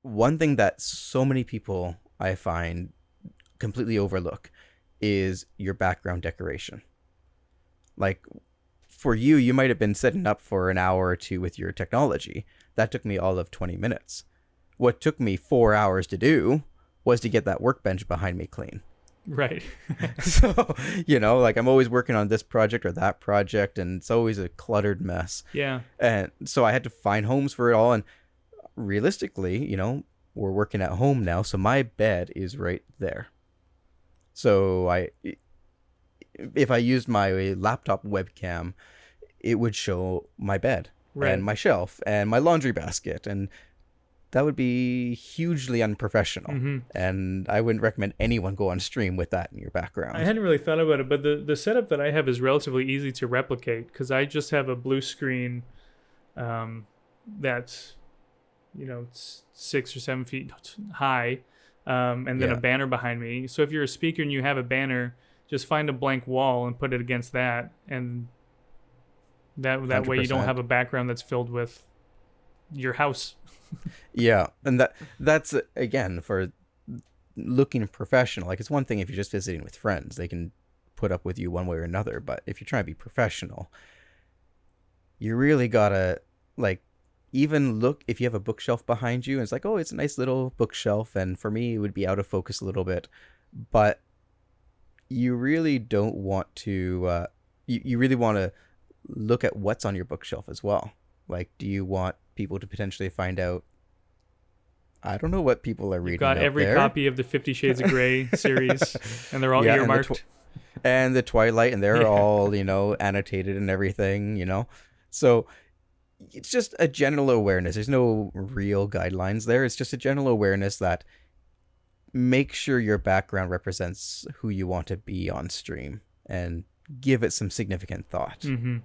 one thing that so many people I find completely overlook is your background decoration. Like for you, you might have been setting up for an hour or two with your technology. That took me all of 20 minutes. What took me 4 hours to do was to get that workbench behind me clean. Right. So, like I'm always working on this project or that project, and it's always a cluttered mess. Yeah. And so I had to find homes for it all. And realistically, we're working at home now, so my bed is right there. So if I used my laptop webcam, it would show my bed and my shelf and my laundry basket, and that would be hugely unprofessional. Mm-hmm. And I wouldn't recommend anyone go on stream with that in your background. I hadn't really thought about it, but the setup that I have is relatively easy to replicate because I just have a blue screen that's, 6 or 7 feet high, and then a banner behind me. So if you're a speaker and you have a banner, just find a blank wall and put it against that, and that way you don't have a background that's filled with your house. Yeah, and that's again for looking professional. Like, it's one thing if you're just visiting with friends, they can put up with you one way or another, but if you're trying to be professional, you really gotta, like, even look if you have a bookshelf behind you and it's like, oh, it's a nice little bookshelf, and for me it would be out of focus a little bit, but you really don't want to you really want to look at what's on your bookshelf as well. Like, do you want people to potentially find out, I don't know what people are reading. You've got every copy of the 50 Shades of Grey series, and they're all earmarked. And the Twilight, and they're all, annotated and everything, So it's just a general awareness. There's no real guidelines there. It's just a general awareness that make sure your background represents who you want to be on stream and give it some significant thought. Mm-hmm.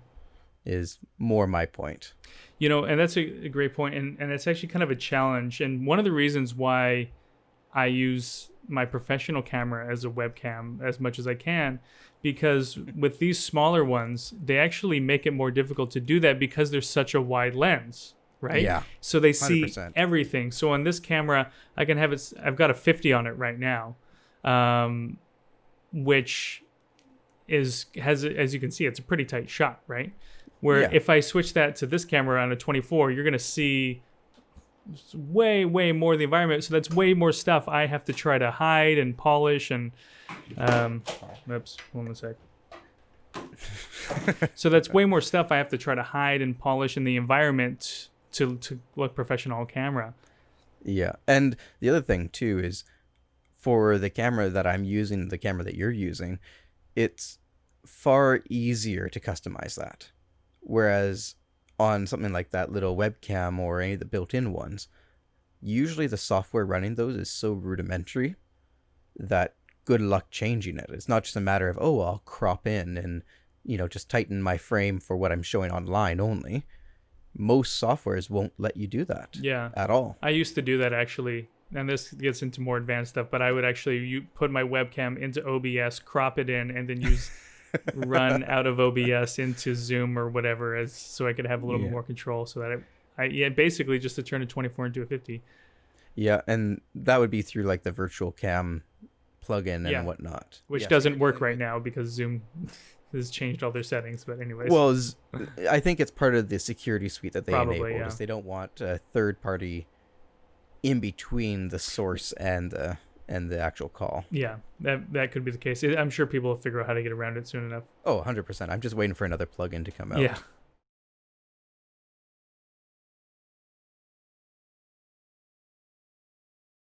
Is more my point. And that's a great point, and it's actually kind of a challenge. And one of the reasons why I use my professional camera as a webcam as much as I can, because with these smaller ones, they actually make it more difficult to do that because there's such a wide lens, right? Yeah. So they see 100%. everything. So on this camera, I can have it. I've got a 50 on it right now, which has, as you can see, it's a pretty tight shot, right? Where if I switch that to this camera on a 24, you're going to see way, way more of the environment. So that's way more stuff I have to try to hide and polish. And, oops, hold on a sec. So that's way more stuff I have to try to hide and polish in the environment to look professional on camera. Yeah. And the other thing, too, is for the camera that I'm using, the camera that you're using, it's far easier to customize that. Whereas on something like that little webcam or any of the built-in ones, usually the software running those is so rudimentary that good luck changing it. It's not just a matter of, I'll crop in and, just tighten my frame for what I'm showing online only. Most softwares won't let you do that at all. I used to do that, actually. And this gets into more advanced stuff, but I would actually put my webcam into OBS, crop it in, and then use... run out of OBS into Zoom or whatever, so I could have a little bit more control, so that I basically just to turn a 24 into a 50. Yeah, and that would be through like the virtual cam plugin and whatnot, which doesn't work right now because Zoom has changed all their settings. But anyways, well, I think it's part of the security suite that they Probably, enabled. Is they don't want a third party in between the source and the actual call. Yeah, that could be the case. I'm sure people will figure out how to get around it soon enough. Oh, 100%. I'm just waiting for another plugin to come out. Yeah,